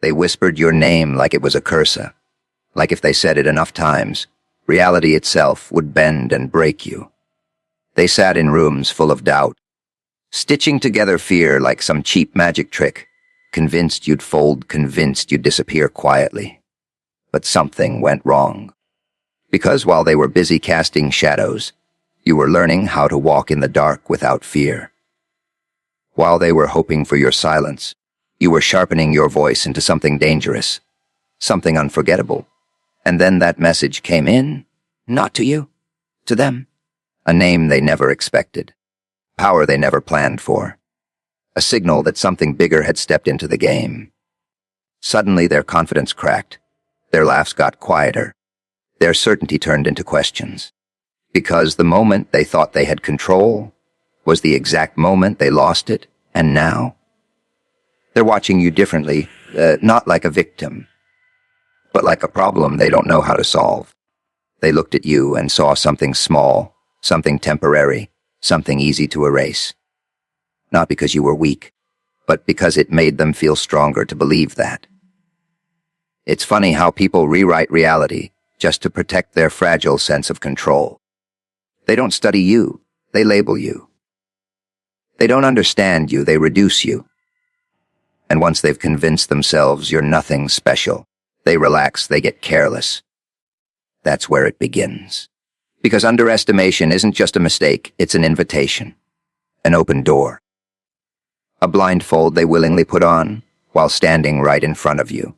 They whispered your name like it was a curse, like if they said it enough times, reality itself would bend and break you. They sat in rooms full of doubt, stitching together fear like some cheap magic trick, convinced you'd fold, convinced you'd disappear quietly. But something went wrong. Because while they were busy casting shadows, you were learning how to walk in the dark without fear. While they were hoping for your silence, you were sharpening your voice into something dangerous, something unforgettable. And then that message came in, not to you, to them. A name they never expected, power they never planned for, a signal that something bigger had stepped into the game. Suddenly their confidence cracked, their laughs got quieter, their certainty turned into questions. Because the moment they thought they had control was the exact moment they lost it, and now they're watching you differently, not like a victim, but like a problem they don't know how to solve. They looked at you and saw something small, something temporary, something easy to erase. Not because you were weak, but because it made them feel stronger to believe that. It's funny how people rewrite reality just to protect their fragile sense of control. They don't study you, they label you. They don't understand you, they reduce you. And once they've convinced themselves you're nothing special, they relax, they get careless. That's where it begins. Because underestimation isn't just a mistake, it's an invitation, an open door. A blindfold they willingly put on while standing right in front of you.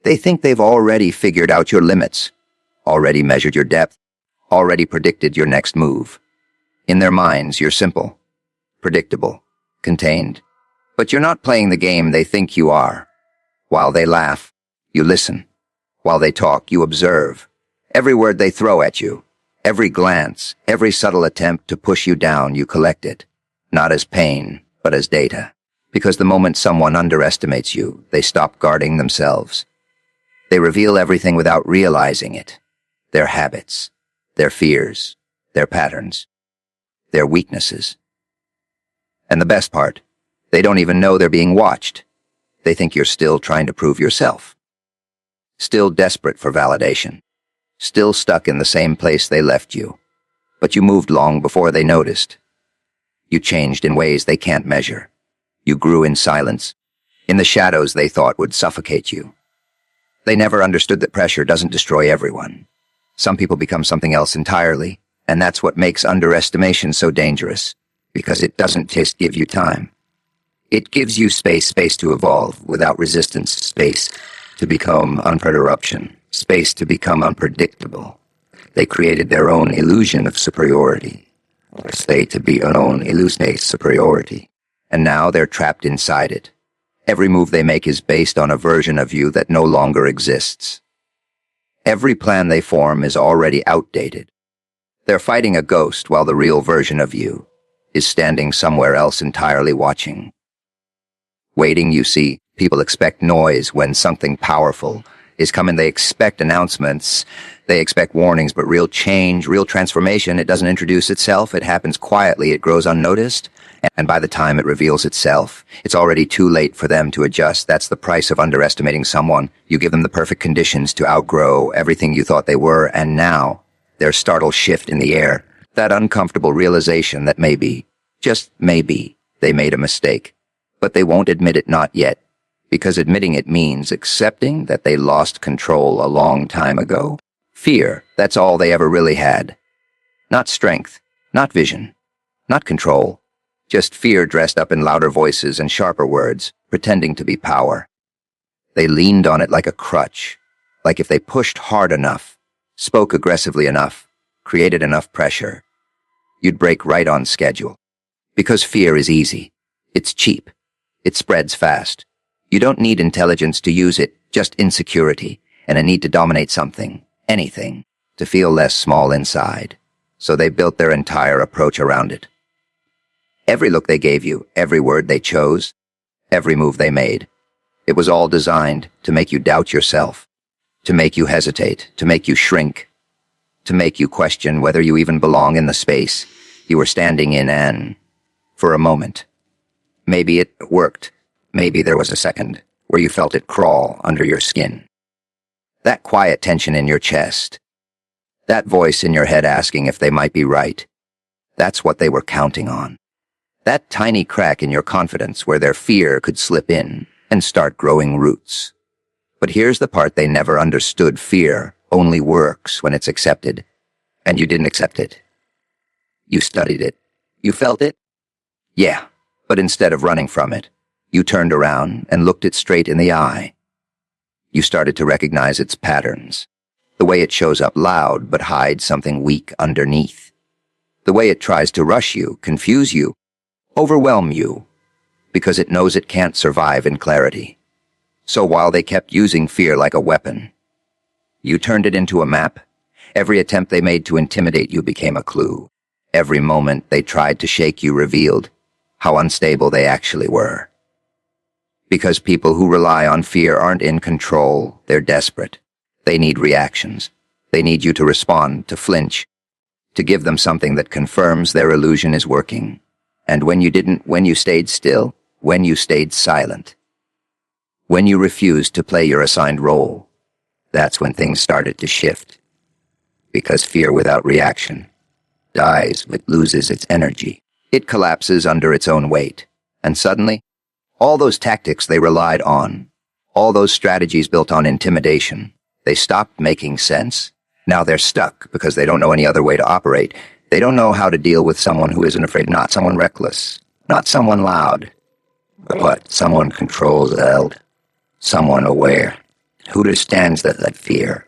They think they've already figured out your limits, already measured your depth, already predicted your next move. In their minds, you're simple, predictable, contained. But you're not playing the game they think you are. While they laugh, you listen. While they talk, you observe. Every word they throw at you, every glance, every subtle attempt to push you down, you collect it. Not as pain, but as data. Because the moment someone underestimates you, they stop guarding themselves. They reveal everything without realizing it. Their habits, their fears, their patterns, their weaknesses. And the best part, they don't even know they're being watched. They think you're still trying to prove yourself. Still desperate for validation. Still stuck in the same place they left you. But you moved long before they noticed. You changed in ways they can't measure. You grew in silence, in the shadows they thought would suffocate you. They never understood that pressure doesn't destroy everyone. Some people become something else entirely, and that's what makes underestimation so dangerous, because it doesn't just give you time. It gives you space to evolve without resistance, space to become uninterruption, space to become unpredictable. They created their own illusion of superiority, or say to be an own illusionate superiority, and now they're trapped inside it. Every move they make is based on a version of you that no longer exists. Every plan they form is already outdated. They're fighting a ghost while the real version of you is standing somewhere else entirely watching. Waiting, you see, people expect noise when something powerful is coming. They expect announcements, they expect warnings, but real change, real transformation, it doesn't introduce itself, it happens quietly, it grows unnoticed, and by the time it reveals itself, it's already too late for them to adjust. That's the price of underestimating someone. You give them the perfect conditions to outgrow everything you thought they were, and now, their startled shift in the air, that uncomfortable realization that maybe, just maybe, they made a mistake. But they won't admit it, not yet, because admitting it means accepting that they lost control a long time ago. Fear, that's all they ever really had. Not strength, not vision, not control, just fear dressed up in louder voices and sharper words, pretending to be power. They leaned on it like a crutch, like if they pushed hard enough, spoke aggressively enough, created enough pressure, you'd break right on schedule. Because fear is easy, it's cheap. It spreads fast. You don't need intelligence to use it, just insecurity, and a need to dominate something, anything, to feel less small inside. So they built their entire approach around it. Every look they gave you, every word they chose, every move they made, it was all designed to make you doubt yourself, to make you hesitate, to make you shrink, to make you question whether you even belong in the space you were standing in. And for a moment, maybe it worked. Maybe there was a second, where you felt it crawl under your skin. That quiet tension in your chest. That voice in your head asking if they might be right. That's what they were counting on. That tiny crack in your confidence where their fear could slip in and start growing roots. But here's the part they never understood. Fear only works when it's accepted. And you didn't accept it. You studied it. You felt it? Yeah, but instead of running from it, you turned around and looked it straight in the eye. You started to recognize its patterns. The way it shows up loud but hides something weak underneath. The way it tries to rush you, confuse you, overwhelm you, because it knows it can't survive in clarity. So while they kept using fear like a weapon, you turned it into a map. Every attempt they made to intimidate you became a clue. Every moment they tried to shake you revealed how unstable they actually were. Because people who rely on fear aren't in control, they're desperate. They need reactions. They need you to respond, to flinch, to give them something that confirms their illusion is working. And when you didn't, when you stayed still, when you stayed silent, when you refused to play your assigned role, that's when things started to shift. Because fear without reaction dies, it loses its energy. It collapses under its own weight. And suddenly, all those tactics they relied on, all those strategies built on intimidation, they stopped making sense. Now they're stuck because they don't know any other way to operate. They don't know how to deal with someone who isn't afraid, not someone reckless, not someone loud, but what? Someone controlled, someone aware, who understands that fear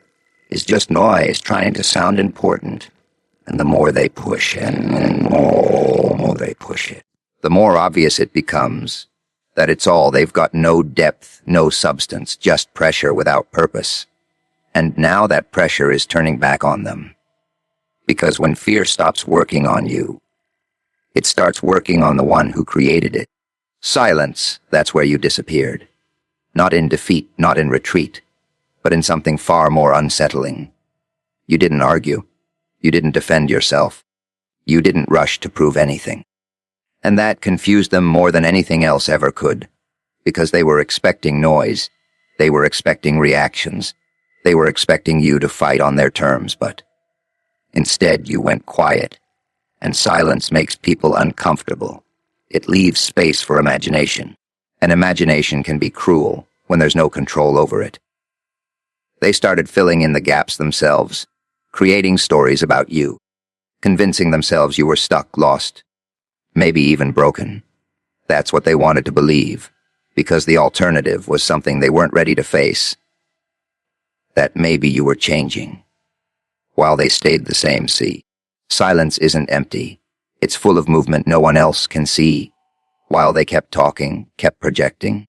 is just noise trying to sound important. And the more they push it, and the more they push it, the more obvious it becomes that it's all. They've got no depth, no substance, just pressure without purpose. And now that pressure is turning back on them. Because when fear stops working on you, it starts working on the one who created it. Silence, that's where you disappeared. Not in defeat, not in retreat, but in something far more unsettling. You didn't argue. You didn't defend yourself. You didn't rush to prove anything. And that confused them more than anything else ever could, because they were expecting noise. They were expecting reactions. They were expecting you to fight on their terms, but instead you went quiet, and silence makes people uncomfortable. It leaves space for imagination, and imagination can be cruel when there's no control over it. They started filling in the gaps themselves, creating stories about you, convincing themselves you were stuck, lost, maybe even broken. That's what they wanted to believe, because the alternative was something they weren't ready to face. That maybe you were changing, while they stayed the same. See, silence isn't empty. It's full of movement no one else can see. While they kept talking, kept projecting,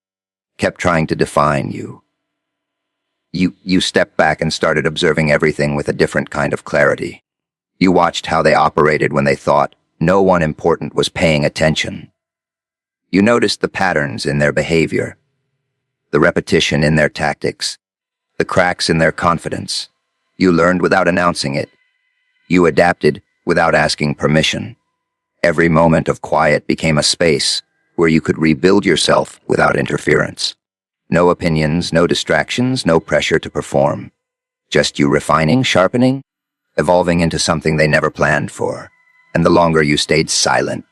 kept trying to define you. You stepped back and started observing everything with a different kind of clarity. You watched how they operated when they thought no one important was paying attention. You noticed the patterns in their behavior, the repetition in their tactics, the cracks in their confidence. You learned without announcing it. You adapted without asking permission. Every moment of quiet became a space where you could rebuild yourself without interference. No opinions, no distractions, no pressure to perform. Just you refining, sharpening, evolving into something they never planned for. And the longer you stayed silent,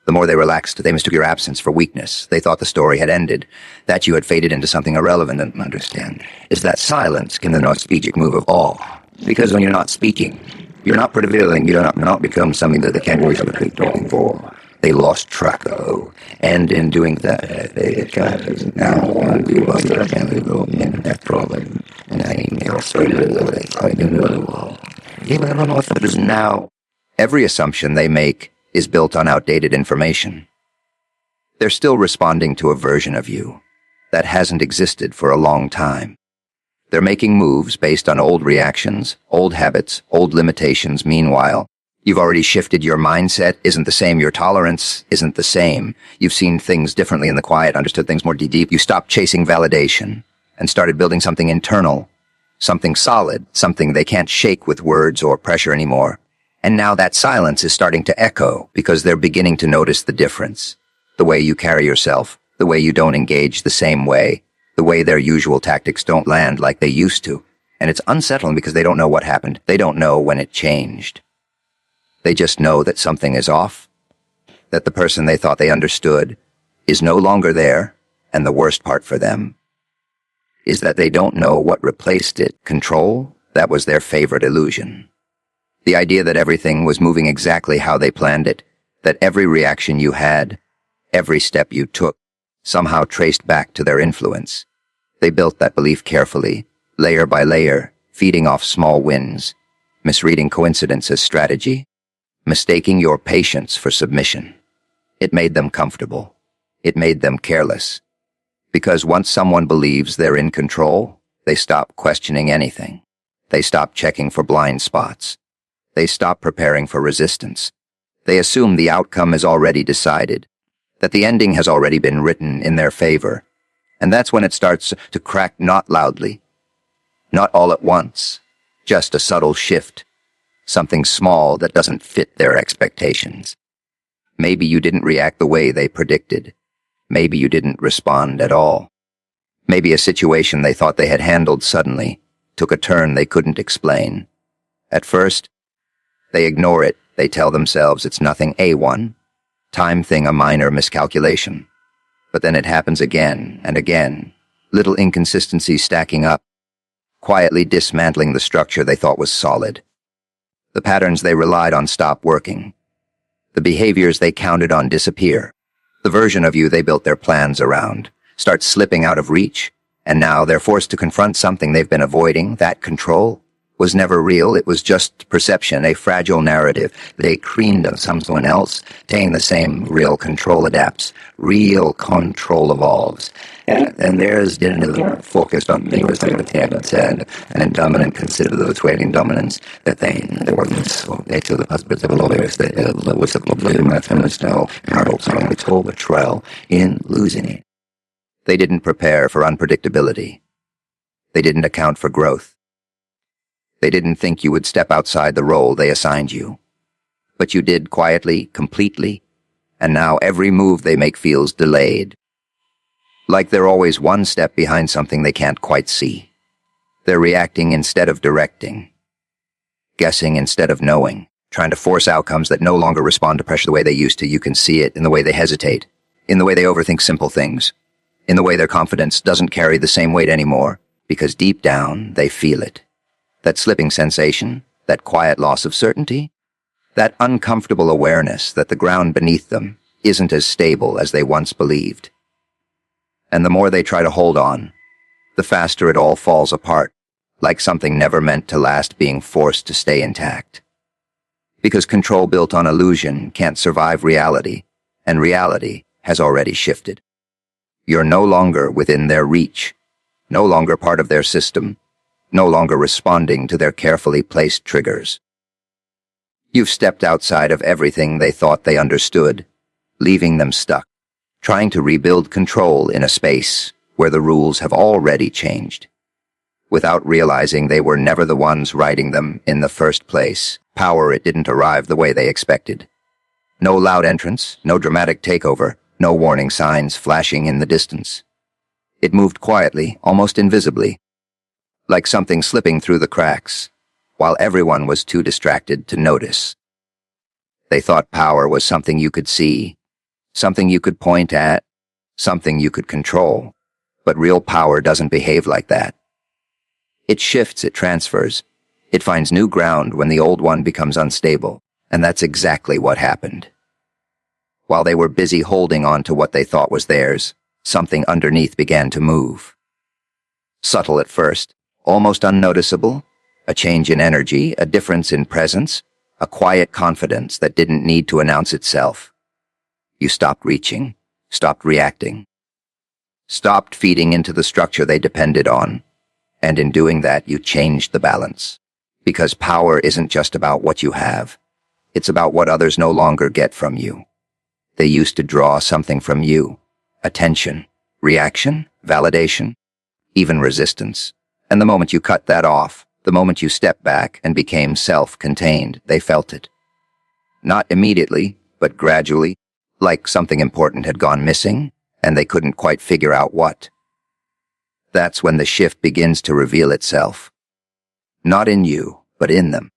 the more they relaxed. They mistook your absence for weakness. They thought the story had ended, that you had faded into something irrelevant. And understand is that silence can the most strategic move of all. Because when you're not speaking, you're not prevailing, you do not become something that they can't always keep talking for. They lost track of, and in doing that, they now want to lost their family in that problem. And I even on authors now. Every assumption they make is built on outdated information. They're still responding to a version of you that hasn't existed for a long time. They're making moves based on old reactions, old habits, old limitations. Meanwhile, you've already shifted. Your mindset isn't the same. Your tolerance isn't the same. You've seen things differently in the quiet, understood things more deep. You stopped chasing validation and started building something internal, something solid, something they can't shake with words or pressure anymore. And now that silence is starting to echo because they're beginning to notice the difference. The way you carry yourself, the way you don't engage the same way, way their usual tactics don't land like they used to, and it's unsettling because they don't know what happened. They don't know when it changed. They just know that something is off, that the person they thought they understood is no longer there, and the worst part for them is that they don't know what replaced it. Control, that was their favorite illusion. The idea that everything was moving exactly how they planned it, that every reaction you had, every step you took, somehow traced back to their influence. They built that belief carefully, layer by layer, feeding off small wins, misreading coincidence as strategy, mistaking your patience for submission. It made them comfortable. It made them careless. Because once someone believes they're in control, they stop questioning anything. They stop checking for blind spots. They stop preparing for resistance. They assume the outcome is already decided, that the ending has already been written in their favor. And that's when it starts to crack, not loudly, not all at once, just a subtle shift, something small that doesn't fit their expectations. Maybe you didn't react the way they predicted. Maybe you didn't respond at all. Maybe a situation they thought they had handled suddenly took a turn they couldn't explain. At first, they ignore it. They tell themselves it's nothing, A1, time thing, a minor miscalculation. But then it happens again and again, little inconsistencies stacking up, quietly dismantling the structure they thought was solid. The patterns they relied on stop working. The behaviors they counted on disappear. The version of you they built their plans around starts slipping out of reach, and now they're forced to confront something they've been avoiding. That control was never real. It was just perception, a fragile narrative they creamed of someone else, saying the same. Real control adapts. Real control evolves. And theirs didn't focus on the tablets and dominant consider those waiting dominance that they weren't so they to the husbands of lawyers that was a problem my feminist now Harold's only told betrayal in losing it. They didn't prepare for unpredictability. They didn't account for growth. They didn't think you would step outside the role they assigned you. But you did quietly, completely, and now every move they make feels delayed. Like they're always one step behind something they can't quite see. They're reacting instead of directing. Guessing instead of knowing. Trying to force outcomes that no longer respond to pressure the way they used to. You can see it in the way they hesitate. In the way they overthink simple things. In the way their confidence doesn't carry the same weight anymore. Because deep down, they feel it. That slipping sensation, that quiet loss of certainty, that uncomfortable awareness that the ground beneath them isn't as stable as they once believed. And the more they try to hold on, the faster it all falls apart, like something never meant to last being forced to stay intact. Because control built on illusion can't survive reality, and reality has already shifted. You're no longer within their reach, no longer part of their system, no longer responding to their carefully placed triggers. You've stepped outside of everything they thought they understood, leaving them stuck, trying to rebuild control in a space where the rules have already changed. Without realizing they were never the ones writing them in the first place, power it didn't arrive the way they expected. No loud entrance, no dramatic takeover, no warning signs flashing in the distance. It moved quietly, almost invisibly, like something slipping through the cracks, while everyone was too distracted to notice. They thought power was something you could see, something you could point at, something you could control. But real power doesn't behave like that. It shifts, it transfers. It finds new ground when the old one becomes unstable, and that's exactly what happened. While they were busy holding on to what they thought was theirs, something underneath began to move. Subtle at first, almost unnoticeable, a change in energy, a difference in presence, a quiet confidence that didn't need to announce itself. You stopped reaching, stopped reacting, stopped feeding into the structure they depended on, and in doing that you changed the balance. Because power isn't just about what you have, it's about what others no longer get from you. They used to draw something from you, attention, reaction, validation, even resistance. And the moment you cut that off, the moment you stepped back and became self-contained, they felt it. Not immediately, but gradually, like something important had gone missing, and they couldn't quite figure out what. That's when the shift begins to reveal itself. Not in you, but in them.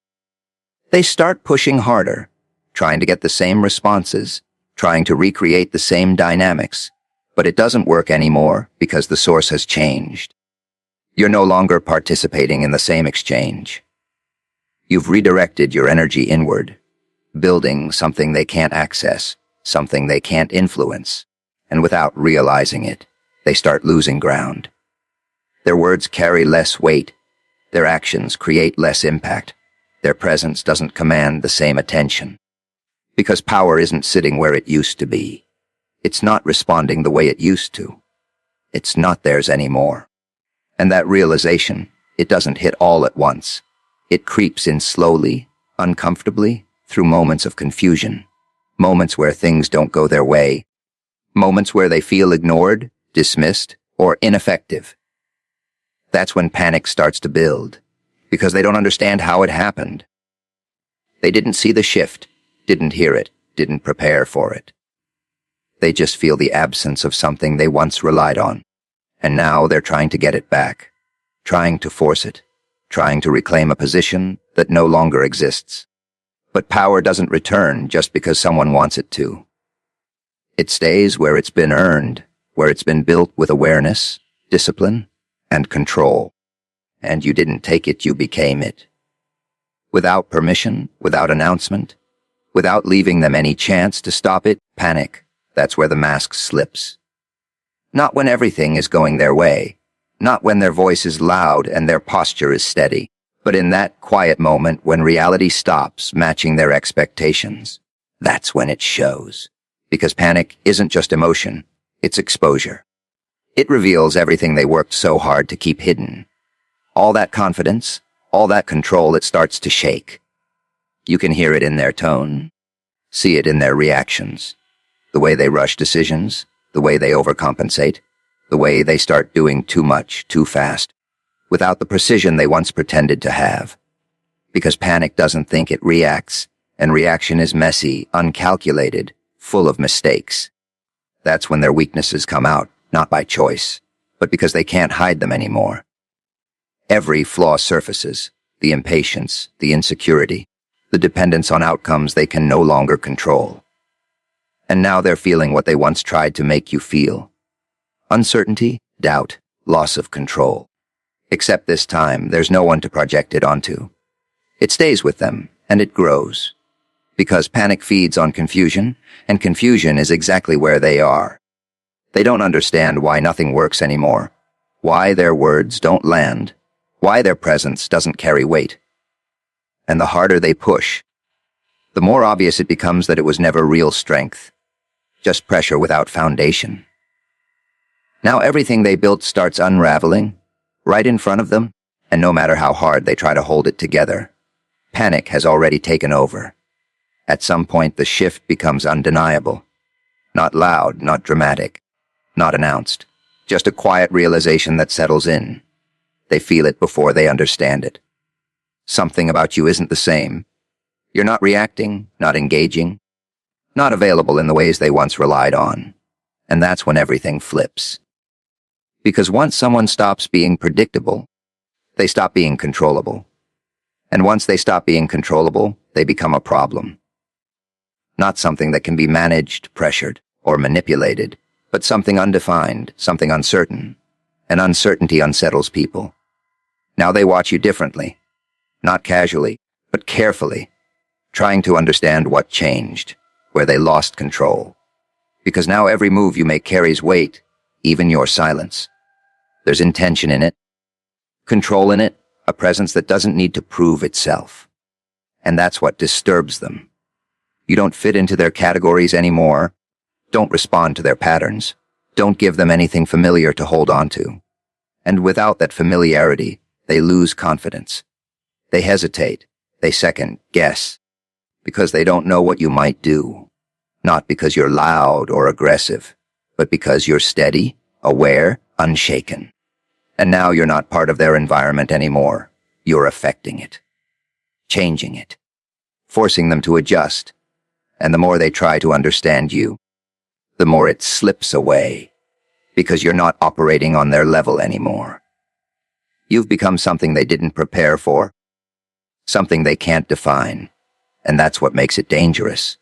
They start pushing harder, trying to get the same responses, trying to recreate the same dynamics, but it doesn't work anymore because the source has changed. You're no longer participating in the same exchange. You've redirected your energy inward, building something they can't access, something they can't influence, and without realizing it, they start losing ground. Their words carry less weight, their actions create less impact, their presence doesn't command the same attention. Because power isn't sitting where it used to be. It's not responding the way it used to. It's not theirs anymore. And that realization, it doesn't hit all at once. It creeps in slowly, uncomfortably, through moments of confusion, moments where things don't go their way, moments where they feel ignored, dismissed, or ineffective. That's when panic starts to build, because they don't understand how it happened. They didn't see the shift, didn't hear it, didn't prepare for it. They just feel the absence of something they once relied on, and now they're trying to get it back, trying to force it, trying to reclaim a position that no longer exists. But power doesn't return just because someone wants it to. It stays where it's been earned, where it's been built with awareness, discipline, and control. And you didn't take it, you became it. Without permission, without announcement, without leaving them any chance to stop it, panic. That's where the mask slips. Not when everything is going their way, not when their voice is loud and their posture is steady, but in that quiet moment when reality stops matching their expectations. That's when it shows. Because panic isn't just emotion, it's exposure. It reveals everything they worked so hard to keep hidden. All that confidence, all that control, it starts to shake. You can hear it in their tone, see it in their reactions, the way they rush decisions, the way they overcompensate, the way they start doing too much, too fast, without the precision they once pretended to have. Because panic doesn't think, it reacts, and reaction is messy, uncalculated, full of mistakes. That's when their weaknesses come out, not by choice, but because they can't hide them anymore. Every flaw surfaces, the impatience, the insecurity, the dependence on outcomes they can no longer control. And now they're feeling what they once tried to make you feel. Uncertainty, doubt, loss of control. Except this time, there's no one to project it onto. It stays with them, and it grows. Because panic feeds on confusion, and confusion is exactly where they are. They don't understand why nothing works anymore, why their words don't land, why their presence doesn't carry weight. And the harder they push, the more obvious it becomes that it was never real strength, just pressure without foundation. Now everything they built starts unraveling, right in front of them, and no matter how hard they try to hold it together, panic has already taken over. At some point, the shift becomes undeniable. Not loud, not dramatic, not announced, just a quiet realization that settles in. They feel it before they understand it. Something about you isn't the same. You're not reacting, not engaging, not available in the ways they once relied on. And that's when everything flips. Because once someone stops being predictable, they stop being controllable. And once they stop being controllable, they become a problem. Not something that can be managed, pressured, or manipulated, but something undefined, something uncertain. And uncertainty unsettles people. Now they watch you differently. Not casually, but carefully, trying to understand what changed, where they lost control. Because now every move you make carries weight, even your silence. There's intention in it, control in it, a presence that doesn't need to prove itself. And that's what disturbs them. You don't fit into their categories anymore. Don't respond to their patterns. Don't give them anything familiar to hold on to. And without that familiarity, they lose confidence. They hesitate. They second guess. Because they don't know what you might do. Not because you're loud or aggressive, but because you're steady, aware, unshaken. And now you're not part of their environment anymore. You're affecting it. Changing it. Forcing them to adjust. And the more they try to understand you, the more it slips away. because you're not operating on their level anymore. You've become something they didn't prepare for, something they can't define, and that's what makes it dangerous.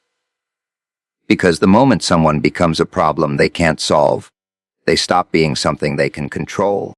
Because the moment someone becomes a problem they can't solve, they stop being something they can control.